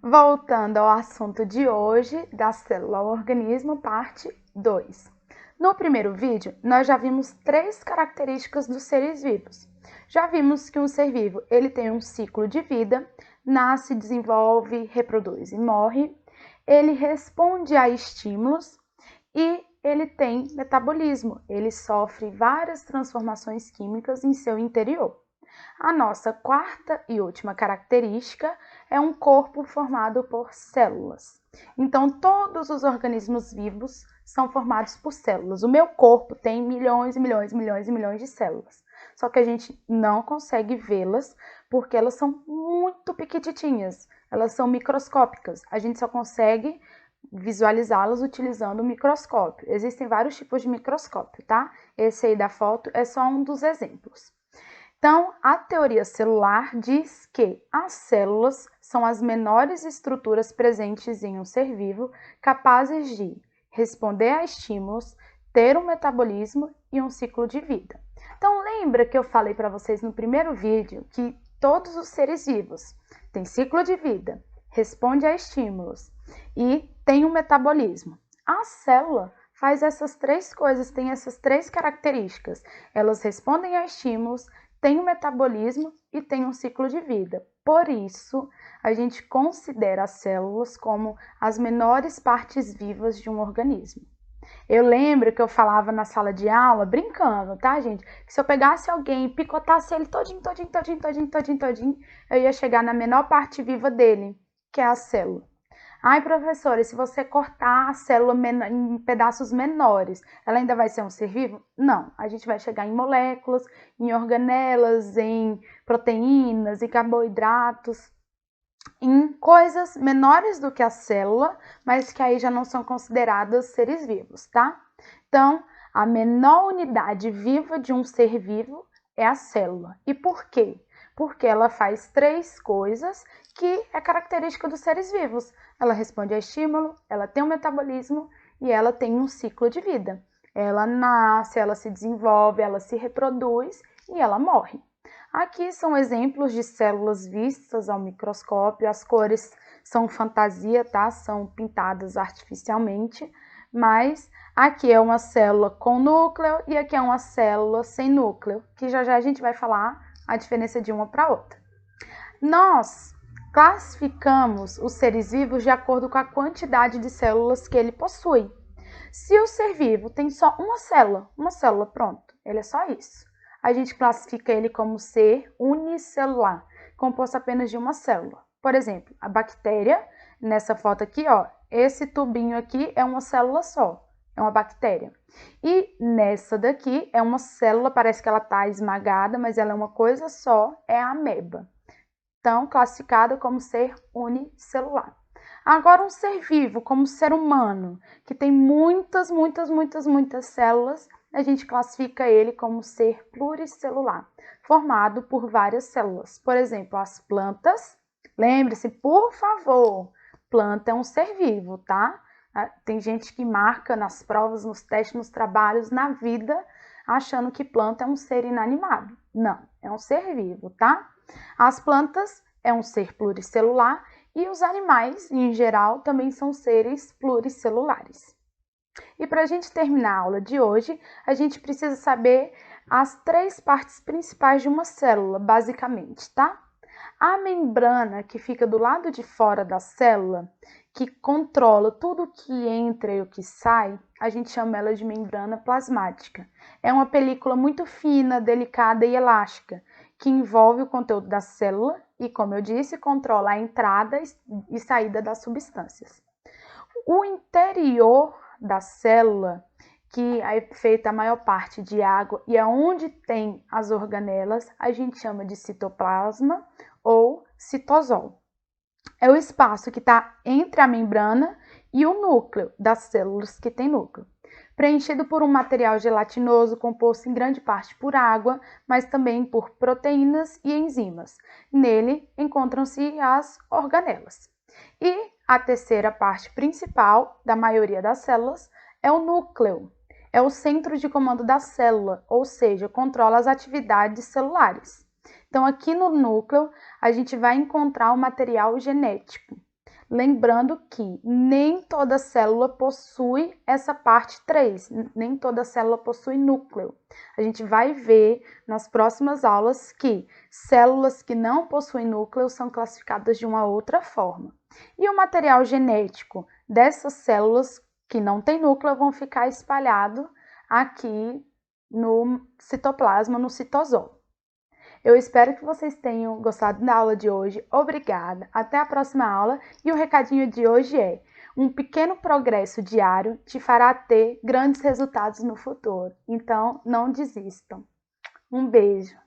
Voltando ao assunto de hoje, da célula ao organismo, parte 2. No primeiro vídeo, nós já vimos 3 características dos seres vivos. Já vimos que um ser vivo ele tem um ciclo de vida, nasce, desenvolve, reproduz e morre. Ele responde a estímulos e ele tem metabolismo. Ele sofre várias transformações químicas em seu interior. A nossa quarta e última característica é um corpo formado por células. Então, todos os organismos vivos são formados por células. O meu corpo tem milhões e milhões e milhões e milhões de células. Só que a gente não consegue vê-las porque elas são muito pequititinhas. Elas são microscópicas. A gente só consegue visualizá-las utilizando o microscópio. Existem vários tipos de microscópio, tá? Esse aí da foto é só um dos exemplos. Então, a teoria celular diz que as células são as menores estruturas presentes em um ser vivo capazes de responder a estímulos, ter um metabolismo e um ciclo de vida. Então, lembra que eu falei para vocês no primeiro vídeo que todos os seres vivos têm ciclo de vida, responde a estímulos e tem um metabolismo. A célula faz essas 3 coisas, tem essas 3 características. Elas respondem a estímulos, tem um metabolismo e tem um ciclo de vida. Por isso, a gente considera as células como as menores partes vivas de um organismo. Eu lembro que eu falava na sala de aula, brincando, tá, gente? Que se eu pegasse alguém e picotasse ele todinho, eu ia chegar na menor parte viva dele, que é a célula. Ai, professora, e se você cortar a célula em pedaços menores, ela ainda vai ser um ser vivo? Não, a gente vai chegar em moléculas, em organelas, em proteínas, em carboidratos, em coisas menores do que a célula, mas que aí já não são consideradas seres vivos, tá? Então, a menor unidade viva de um ser vivo é a célula. E por quê? Porque ela faz 3 coisas que é característica dos seres vivos. Ela responde a estímulo, ela tem um metabolismo e ela tem um ciclo de vida. Ela nasce, ela se desenvolve, ela se reproduz e ela morre. Aqui são exemplos de células vistas ao microscópio. As cores são fantasia, tá? São pintadas artificialmente, mas aqui é uma célula com núcleo e aqui é uma célula sem núcleo, que já já a gente vai falar a diferença de uma para outra. Nós classificamos os seres vivos de acordo com a quantidade de células que ele possui. Se o ser vivo tem só uma célula, pronto, ele é só isso. A gente classifica ele como ser unicelular, composto apenas de uma célula. Por exemplo, a bactéria, nessa foto aqui, ó, esse tubinho aqui é uma célula só, é uma bactéria. E nessa daqui é uma célula, parece que ela está esmagada, mas ela é uma coisa só, é a ameba. Então, classificada como ser unicelular. Agora, um ser vivo, como o ser humano, que tem muitas células, a gente classifica ele como ser pluricelular, formado por várias células. Por exemplo, as plantas. Lembre-se, por favor, planta é um ser vivo, tá? Tem gente que marca nas provas, nos testes, nos trabalhos, na vida, achando que planta é um ser inanimado. Não, é um ser vivo, tá? As plantas é um ser pluricelular e os animais, em geral, também são seres pluricelulares. E para a gente terminar a aula de hoje, a gente precisa saber as 3 partes principais de uma célula, basicamente, tá? A membrana que fica do lado de fora da célula, que controla tudo o que entra e o que sai, a gente chama ela de membrana plasmática. É uma película muito fina, delicada e elástica, que envolve o conteúdo da célula e, como eu disse, controla a entrada e saída das substâncias. O interior da célula, que é feita a maior parte de água e é onde tem as organelas, a gente chama de citoplasma ou citosol. É o espaço que está entre a membrana e o núcleo das células que tem núcleo, preenchido por um material gelatinoso composto em grande parte por água, mas também por proteínas e enzimas. Nele encontram-se as organelas. E a terceira parte principal da maioria das células é o núcleo. É o centro de comando da célula, ou seja, controla as atividades celulares. Então, aqui no núcleo, a gente vai encontrar o material genético. Lembrando que nem toda célula possui essa parte 3, nem toda célula possui núcleo. A gente vai ver nas próximas aulas que células que não possuem núcleo são classificadas de uma outra forma. E o material genético dessas células que não têm núcleo vão ficar espalhado aqui no citoplasma, no citosol. Eu espero que vocês tenham gostado da aula de hoje. Obrigada. Até a próxima aula. E o recadinho de hoje é: um pequeno progresso diário te fará ter grandes resultados no futuro. Então, não desistam. Um beijo.